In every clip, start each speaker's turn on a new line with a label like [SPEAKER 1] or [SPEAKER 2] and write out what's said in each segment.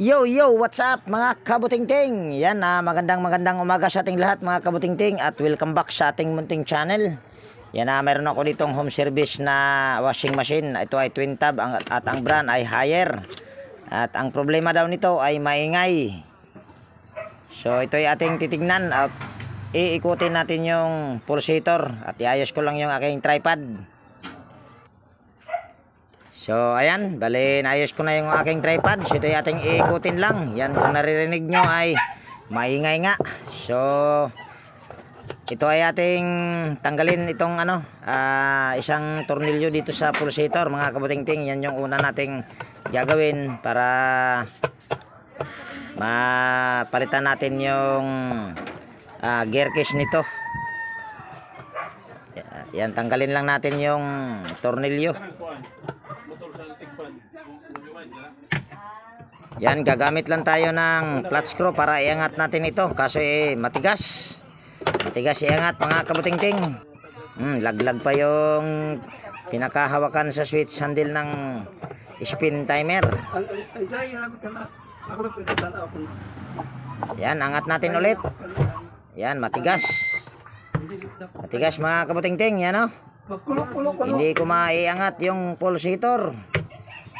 [SPEAKER 1] Yo, what's up mga kabutingting? Yan, magandang umaga sa ating lahat mga kabutingting at welcome back sa ating munting channel. Yan, mayroon ako ditong home service na washing machine. Ito ay twin tub at ang brand ay Haier. At ang problema daw nito ay maingay. So ito ay ating titignan at iikutin natin yung pulsator at iayos ko lang yung aking tripod. So ayan, bali naayos ko na yung aking tripod. So ito ay ating iikutin lang. Yan, kung naririnig nyo ay maingay nga. So ito ay ating tanggalin itong isang tornilyo dito sa pulsator mga kabutingting. Yan yung una nating gagawin para mapalitan natin yung gear case nito. Yan, tanggalin lang natin yung tornilyo. Yan, gagamit lang tayo ng flat screw para iangat natin ito kasi matigas iangat mga kabutingting. Laglag pa yung pinakahawakan sa switch handle ng spin timer. Yan, angat natin ulit. Yan, matigas mga kabutingting. Yan, hindi ko maiangat yung pulsator.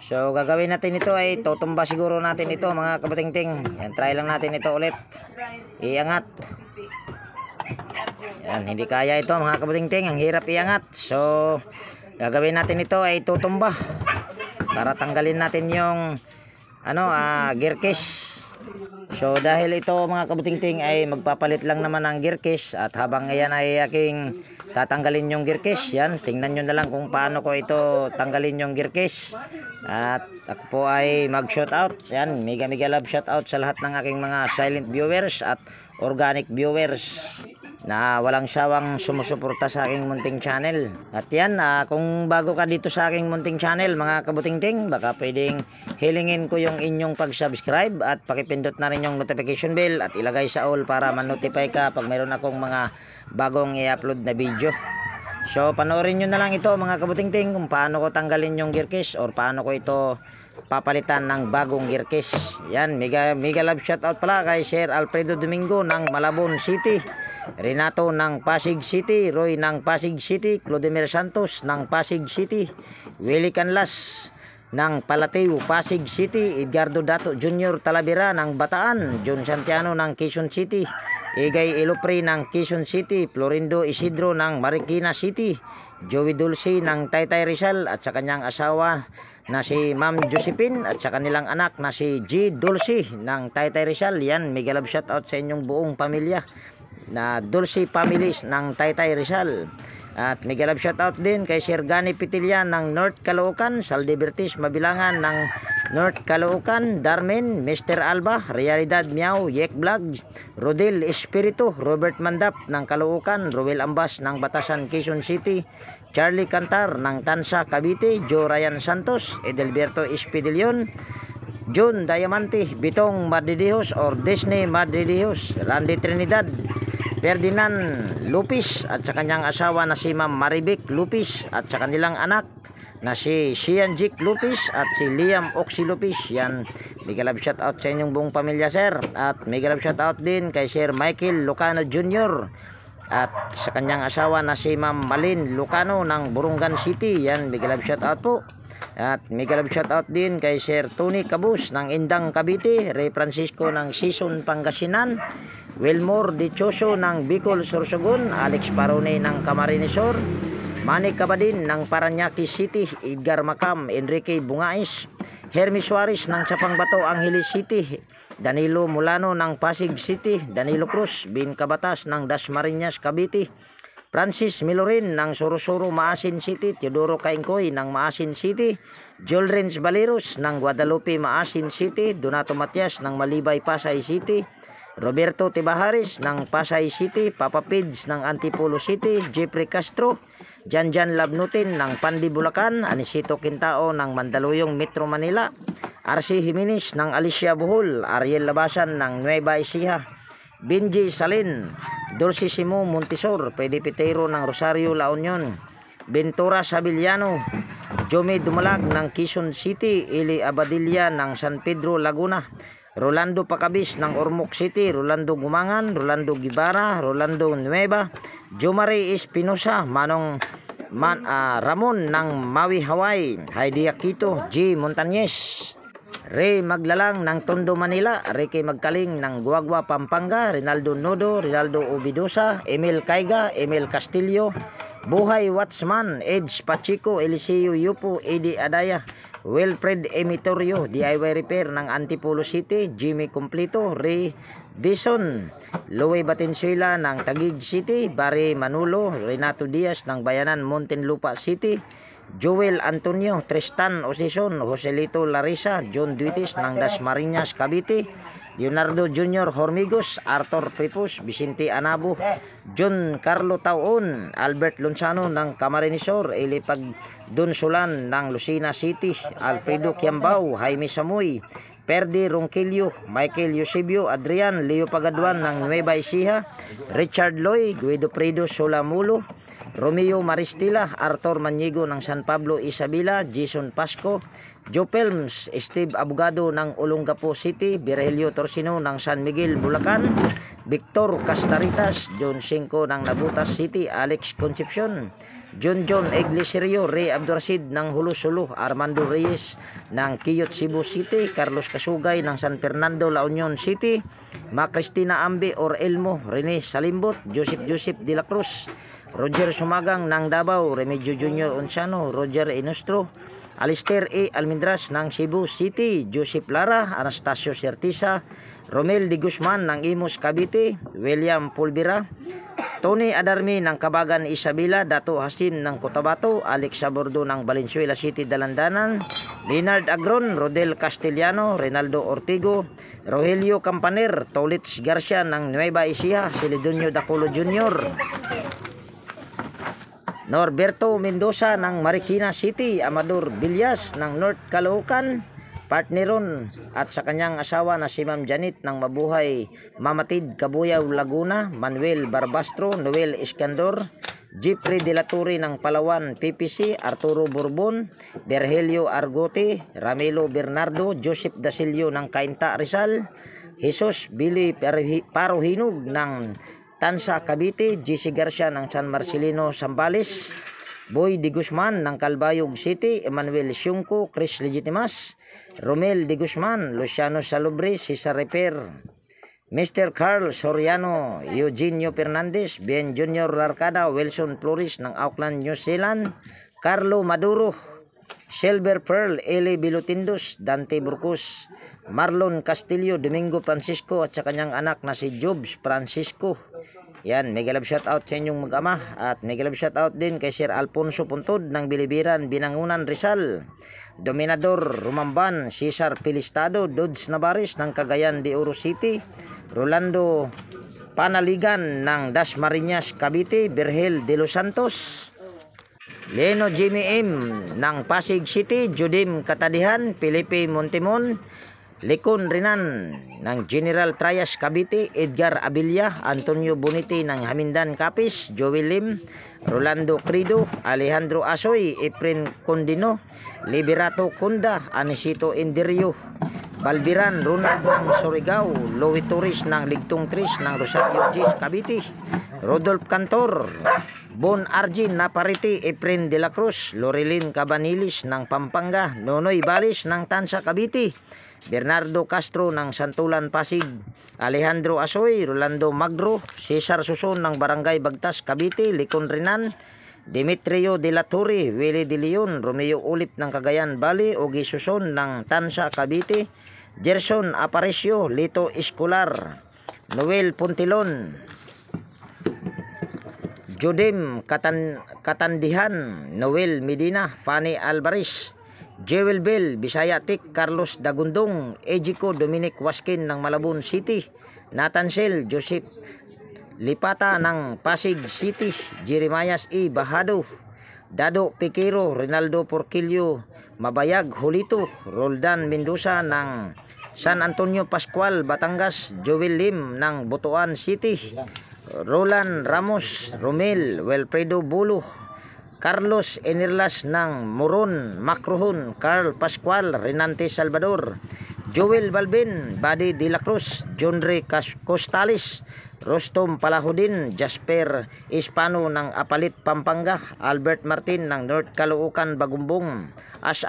[SPEAKER 1] So gagawin natin ito ay tutumba siguro natin ito mga kabutingting. Yan, try lang natin ito ulit. Iangat. Yan, hindi kaya ito mga kabutingting, ang hirap iangat. So gagawin natin ito ay tutumba para tanggalin natin yung gear case. So dahil ito mga kabutingting ay magpapalit lang naman ng gear case at habang ayan ay aking tatanggalin yung gear case, yan, tingnan nyo na lang kung paano ko ito tanggalin yung gear case. At ako po ay mag shout out. Yan, mega love shout out sa lahat ng aking mga silent viewers at organic viewers na walang sawang sumusuporta sa aking munting channel. At yan, kung bago ka dito sa aking munting channel mga kabutingting, baka pwedeng hilingin ko yung inyong pag-subscribe at pakipindot na rin yung notification bell at ilagay sa all para ma-notify ka pag mayroon akong mga bagong i-upload na video. So panoorin nyo na lang ito mga kabutingting kung paano ko tanggalin yung gear case or paano ko ito papalitan ng bagong gear case. Yan, mega love shout out pala kay Sir Alfredo Domingo ng Malabon City, Renato ng Pasig City, Roy ng Pasig City, Clodemir Santos ng Pasig City, Willie Canlas ng Palateo, Pasig City, Edgardo Dato Jr. Talavera ng Bataan, John Santiano ng Quezon City, Igay Ilopre ng Quezon City, Florindo Isidro ng Marikina City, Joey Dulce ng Taytay Rizal at sa kanyang asawa na si Ma'am Josephine at sa kanilang anak na si G. Dulce ng Taytay Rizal. Yan, mega love shout out sa inyong buong pamilya na Dulce families ng Taytay Rizal. At mega love shout out din kay Sir Gani Pitilian ng North Caloocan, Saldibertis Mabilangan ng North Caloocan, Darmen, Mr. Alba, Realidad Miao, Yek Vlog, Rodel Espiritu, Robert Mandap ng Caloocan, Roel Ambas ng Batasan, Quezon City, Charlie Cantar ng Tansa, Cavite, Joe Ryan Santos, Edelberto Espidilion, John Diamante, Bitong Madridijos or Disney Madridijos, Randy Trinidad, Ferdinand Lupis at sa kanyang asawa na si Ma'am Maribek Lupis at sa kanilang anak na si Sianjik Lupis at si Liam Oxy Lupis. Yan, mega love shout out sa inyong buong pamilya sir. At mega love shout out din kay Sir Michael Lucano Jr. at sa kanyang asawa na si Ma'am Malin Lucano ng Burungan City. Yan, mega love shout out po. At mega love shout out din kay Sir Tony Cabus ng Indang Cavite, Ray Francisco ng Sison Pangasinan, Wilmore Dichoso ng Bicol Sorsogon, Alex Parone ng Camarines Sur, Manny Cabadin ng Paranaque City, Edgar Macam, Enrique Bungais, Hermes Suarez ng Chapang Bato, Angeles City, Danilo Mulano ng Pasig City, Danilo Cruz, Bin Cabatas ng Dasmariñas Cavite, Francis Milorin ng Sorosoro, Maasin City, Teodoro Kaingkoy ng Maasin City, Joel Renz Baleros ng Guadalupe, Maasin City, Donato Matias ng Malibay, Pasay City, Roberto Tibaharis ng Pasay City, Papa Pids ng Antipolo City, Jeffrey Castro, Janjan Labnutin ng Pandi Bulacan, Anisito Quintao ng Mandaluyong Metro Manila, RC Jimenez ng Alicia Bohol, Ariel Labasan ng Nueva Ecija, Benji Salin, Dulcissimo Montisor, Pwede Pitero ng Rosario La Union, Ventura Sabiliano, Jome Dumalag ng Quezon City, Eli Abadilla ng San Pedro, Laguna, Rolando Pacabis ng Ormoc City, Rolando Gumangan, Rolando Gibara, Rolando Nueva, Jomare Espinosa, Ramon ng Maui, Hawaii, Heidi Aquito, G. Montañez, Ray Maglalang ng Tondo, Manila, Ricky Magkaling ng Guagua, Pampanga, Rinaldo Nodo, Rinaldo Obidosa, Emil Caiga, Emil Castillo, Buhay Watchman, Edge Pachico, Eliseo Yupo, Eddie Adaya, Wilfred Emitorio, DIY Repair ng Antipolo City, Jimmy Complito, Ray Dison, Louie Batensuela ng Taguig City, Barry Manulo, Renato Diaz ng Bayanan, Muntinlupa City, Joel Antonio, Tristan Osison, Joselito Larissa, John Duitis ng Dasmariñas, Cavite, Leonardo Jr. Hormigos, Arthur Pripus, Vicente Anabo, John Carlo Taon, Albert Lonsano ng Camarinesor, Elipag Dunsulan ng Lucena City, Alfredo Kiambao, Jaime Samuy, Perdi Ronquillo, Michael Eusebio Adrian, Leo Pagaduan ng Nueva Ecija, Richard Loy, Guido Predo Solamulo, Romeo Maristila, Arthur Manigo ng San Pablo Isabela, Jason Pasco, Joe Pelms, Steve Abogado ng Olongapo City, Virgilio Torsino ng San Miguel, Bulacan, Victor Castaritas, John Cinco ng Nabutas City, Alex Concepcion, John Iglesirio, Ray Abdurasid ng Hulo-Sulo, Armando Reyes ng Quiyot, Cebu City, Carlos Kasugay ng San Fernando, La Union City, Cristina Ambe or Elmo, Rene Salimbot, Joseph de la Cruz, Roger Sumagang ng Davao, Remigio Jr. Onsano, Roger Inostro, Alister E. Almindras ng Cebu City, Joseph Lara, Anastasio Certisa, Romel de Guzman ng Imus Cavite, William Pulvera, Tony Adarmi ng Kabagan Isabela, Dato Hasim ng Cotabato, Alex Sabordo ng Valenzuela City, Dalandanan, Leonard Agron, Rodel Castellano, Reynaldo Ortigo, Rogelio Campaner, Tolits Garcia ng Nueva Ecija, Celedonio Daculo Jr., Norberto Mendoza ng Marikina City, Amador Villas ng North Caloocan, partneron at sa kanyang asawa na si Ma'am Janet ng Mabuhay Mamatid, Kabuyaw, Laguna, Manuel Barbastro, Noel Iskandor, Jeffrey De La Torre ng Palawan PPC, Arturo Bourbon, Virgilio Argote, Ramelo Bernardo, Joseph Dasilio ng Cainta Rizal, Jesus Billy Parohinog ng Tansa Cavite, GC Garcia ng San Marcelino Zambales, Boy de Guzman ng Calbayog City, Emmanuel Siungco, Chris Legitimas, Romel de Guzman, Luciano Salubre, Cesar Reper, Mr. Carl Soriano, Eugenio Fernandez, Ben Junior Larcada, Wilson Flores ng Auckland, New Zealand, Carlo Maduro, Silver Pearl, Eli Bilotindos, Dante Burcos, Marlon Castillo, Domingo Francisco at sa kanyang anak na si Jobs Francisco. Yan, mega love shout out sa inyong mag-ama at mega love shout out din kay Sir Alfonso Puntod ng Bilibiran, Binangunan, Rizal, Dominador Rumamban, Cesar Pilistado, Dodds Navares ng Cagayan de Oro City, Rolando Panaligan ng Dasmariñas, Cavite, Virgil de los Santos, Leno Jimmy M ng Pasig City, Judim Katadihan, Felipe Montemon, Likon Rinan ng General Trias Cavite, Edgar Abilia, Antonio Bonite ng Hamindan Capiz, Joel Lim, Rolando Crido, Alejandro Asoy, Efren Condino, Liberato Kunda, Anisito Enderio, Balbiran Ronald ng Surigao, Louie Torres ng Ligtong Tris ng Rosario Gis Cavite, Rodolph Cantor, Bon Argin Naparite, Efren de la Cruz, Lorelin Cabanilis ng Pampanga, Nonoy Balis ng Tansa Cavite, Bernardo Castro ng Santulan Pasig, Alejandro Asoy, Rolando Magro, Cesar Suson ng Barangay Bagtas Cavite, Likon Rinan, Demetrio de la Torre, Willie de Leon, Romeo Ulip ng Cagayan Valley, Ogie Suson ng Tansa Cavite, Gerson Aparicio, Lito Escolar, Noel Pontilon, Jodem Katandihan, Noel Medina, Fanny Alvarez, Jewel Bell, Bisaya Tik, Carlos Dagundong, Ejiko Dominic Waskin ng Malabon City, Nathan Sel, Joseph Lipata ng Pasig City, Jeremias E. Bahado, Dado Piquero, Rinaldo Porquillo, Mabayag Hulito, Roldan Mendoza ng San Antonio Pascual, Batangas, Joel Lim ng Butuan City, Roland Ramos, Romel, Wilfredo Bulo, Carlos Enirlas ng Moron, Macrohon, Carl Pascual, Renante Salvador, Joel Balbin, Buddy De La Cruz, John Ray Costales, Rostom Palahudin, Jasper Hispano ng Apalit, Pampanga, Albert Martin ng North Caloocan, Bagumbong, As,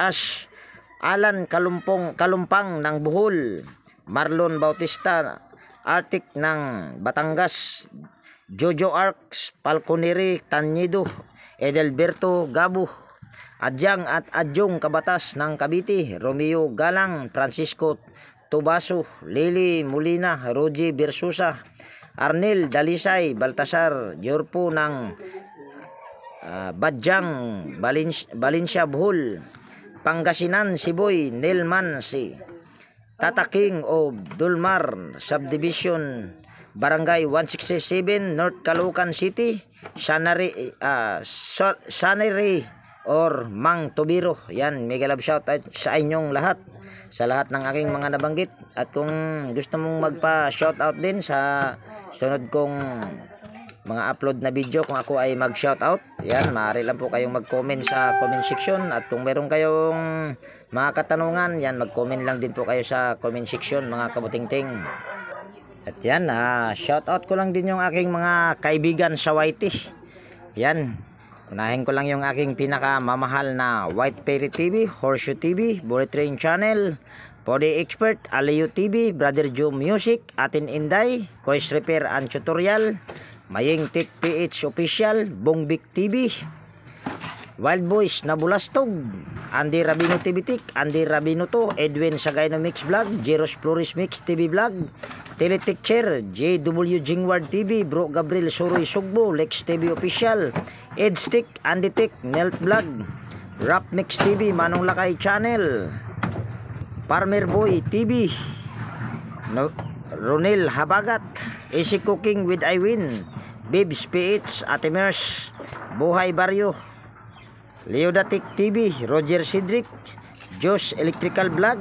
[SPEAKER 1] Alan Kalumpang ng Bohol, Marlon Bautista Arctic ng Batangas, Jojo Arcs, Falconeri Tanyido, Edelberto Gabo, Adyang at Adyong Kabatas ng Cavite, Romeo Galang, Francisco Tobaso, Lily Molina, Rogie Bersusa, Arnel Dalisay, Baltasar Yorpo ng Badyang, Valencia Bohol, Pangasinan, Siboy, Nelman si Tataking o Dulmar Subdivision, Barangay 167, North Caloocan City, Sanary or Mang Tobiro. Yan, mega love shout out sa inyong lahat, sa lahat ng aking mga nabanggit. At kung gusto mong magpa shout out din sa sunod kong mga upload na video, kung ako ay mag shout out, yan, maaari lang po kayong mag comment sa comment section. At kung meron kayong mga katanungan, yan, mag comment lang din po kayo sa comment section, mga kabutingting. At yan, shout out ko lang din yung aking mga kaibigan sa YT. Yan, unahin ko lang yung aking pinakamamahal na White Fairy TV, Horseshoe TV, Bullet Train Channel, Pody Expert, Aliyo TV, Brother Joe Music, Atin Inday, Kois Repair and Tutorial, Maying Tech PH Official, Bongbik TV, Wild Boys na Bulastog, Andy Rabino TV Tik, Andy Rabino to, Edwin Sagayno Mix Vlog, Jeros Flores Mix TV Vlog, Teletic Chair, JW Jingward TV, Bro Gabriel Suroy Sugbo, Lex TV Official, Edstick, Andy Tik, Nelt Vlog, Rap Mix TV, Manong Lakay Channel, Farmer Boy TV, Ronel Habagat, Easy Cooking with Iwin, Bibs PH, Ate Mers, Buhay Baryo, Leodatic TV, Roger Cedric, Josh Electrical Vlog,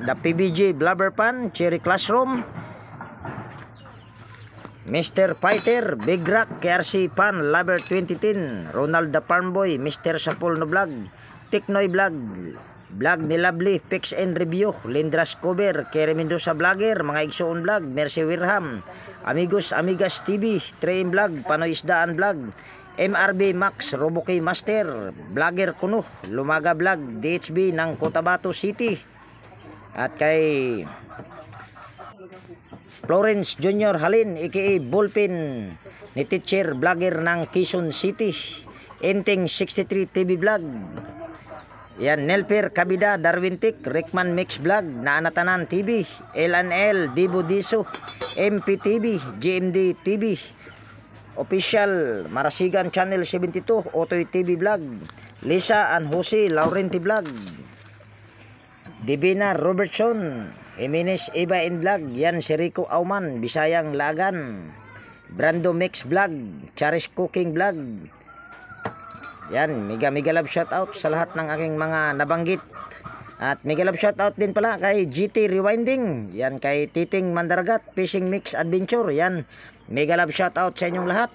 [SPEAKER 1] The PBJ Blubber Pan, Cherry Classroom, Mr. Fighter, Big Rock, KRC Pan, Lover 2010, Ronald the Farm Boy, Mr. Sapolno Vlog, Tiknoy Vlog, Vlog ni Lovely, Picks and Review, Lindras Cover, Kerry Mendoza Vlogger, Mga Igsoon Vlog, Mercy Wirham, Amigos Amigas TV, Train Vlog, Panoy Isdaan Vlog, MRB Max, Roboki Master, Vlogger Kuno, Lumaga Vlog, DHB ng Cotabato City, at kay Florence Junior Halin, aka Bullpen ni Teacher Vlogger ng Quezon City, Enteng 63 TV Vlog, yan, Nelper Kabida, Darwin Tik, Rickman Mix Vlog, Naanatanan TV, LNL, Dibo Diso, MPTV, GMD TV Official, Marasigan Channel 72, Otoy TV Vlog, Lisa and Jose Laurenti Vlog, Divina Robertson, Jimenez Eva in Vlog, yan si Rico Auman, Bisayang Lagan, Brando Mix Vlog, Charis Cooking Vlog. Yan, mega love shout out sa lahat ng aking mga nabanggit. At mega love shout out din pala kay GT Rewinding, yan, kay Titing Mandaragat Fishing Mix Adventure, yan, mega love shout out sa inyong lahat.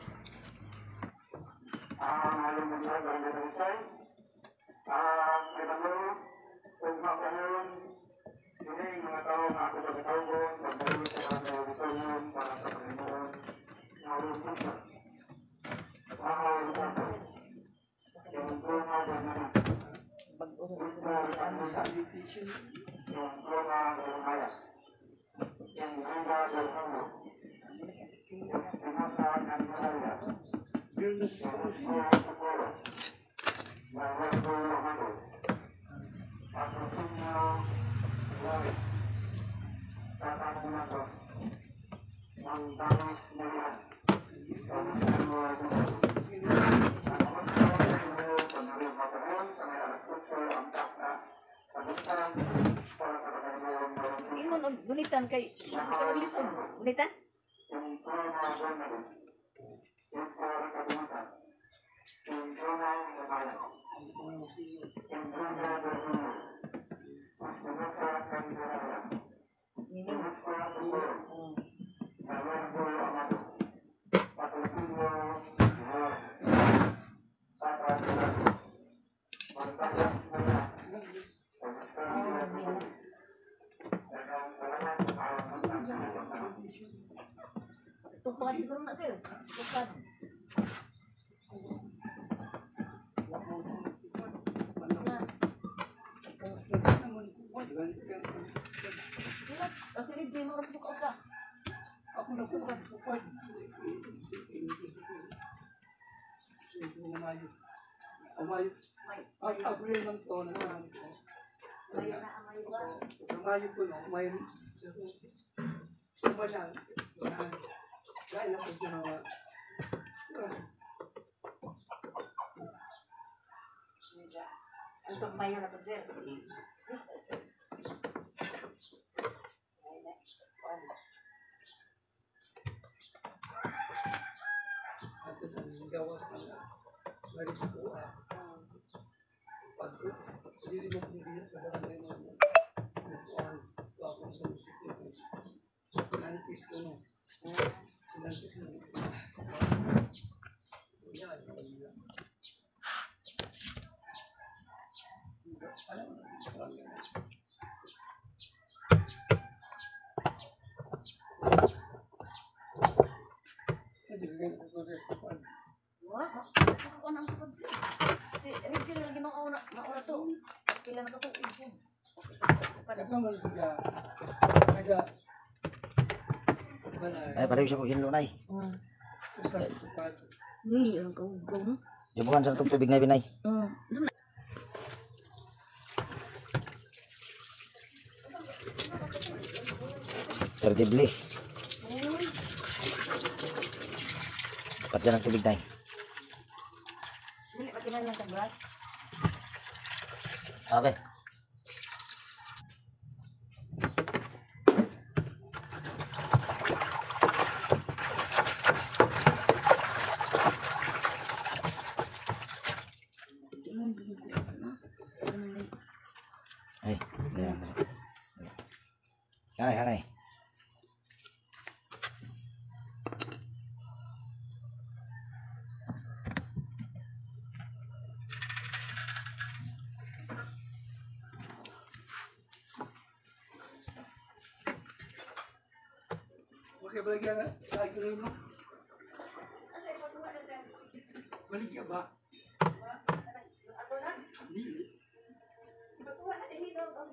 [SPEAKER 2] Gulitan kay lisod. Gulitan? Tugtugan siguro na sir. Tugtugan. Kasi ni Jim, mga tuka usa.
[SPEAKER 3] Ako na kuwan. Umayo. Umayo. Ay, Abril ng taon na naman ko.
[SPEAKER 2] Mayo na amayo ba?
[SPEAKER 3] Umayo ko no, umayo. Umayo. Dahil ako dyan mga.
[SPEAKER 2] Untuk mayo na po sir.
[SPEAKER 3] At ang gawas ng maris ko. Pag hindi mo pinigyan sa barangay mo. Kuwan. Ako sa musik ko. Nantis ko no. Nantis ko no. Yan.
[SPEAKER 2] Wah, ako nang tupad sir. Si Reggie lagi mauna to. Pila na to Reggie.
[SPEAKER 1] Ay, pareho siya ko hinlo nay.
[SPEAKER 2] Ni ang kau no.
[SPEAKER 1] Jubukan sa tubig na binay. Terdibli. Dapat dyan ang tubig nay.
[SPEAKER 2] Dili pati man lang sa glass.
[SPEAKER 1] Abe. Ay, ganyan. Hanay, hanay.
[SPEAKER 3] Okay, balik ka na. Lagi rin mo. Balik ka ba?
[SPEAKER 2] Ako na.
[SPEAKER 3] Hindi.
[SPEAKER 2] Pagkuha na din dito ang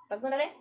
[SPEAKER 2] Pag mo na rin?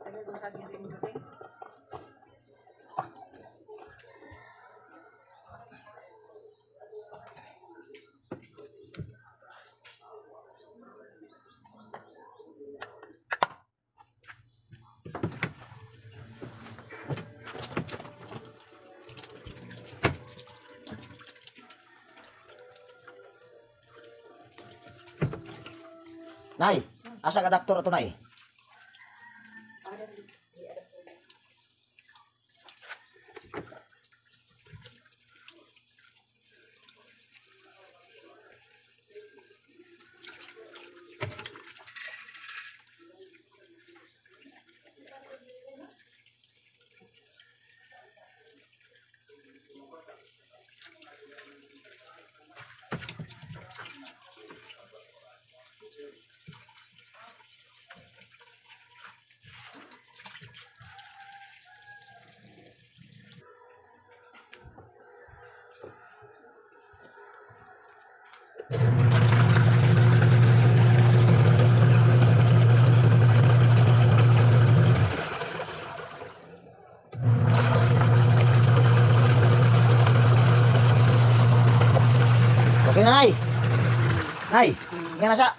[SPEAKER 2] Tagal mo sabi sa inyo kape?
[SPEAKER 1] Nay, asa ka doktor to nay? Ay, yan na siya.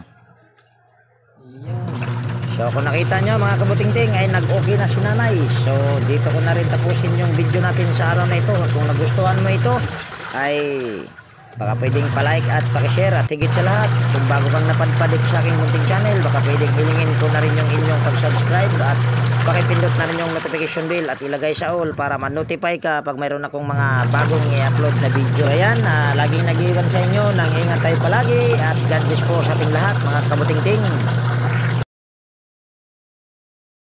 [SPEAKER 1] So kung nakita nyo mga kabutingting ay nag-okay na si nanay. So dito ko na rin tapusin yung video natin sa araw na ito. Kung nagustuhan mo ito ay baka pwedeng palike at pakishare at higit sa lahat kung bago kang napadpadik sa aking munting channel baka pwedeng hilingin ko na rin yung inyong pag-subscribe at pakipindot na rin yung notification bell at ilagay sa all para ma-notify ka pag mayroon akong mga bagong i-upload na video. Ayan, laging nag-iwan sa inyo ng ingat tayo palagi at God bless po sa ating lahat mga kabutingting.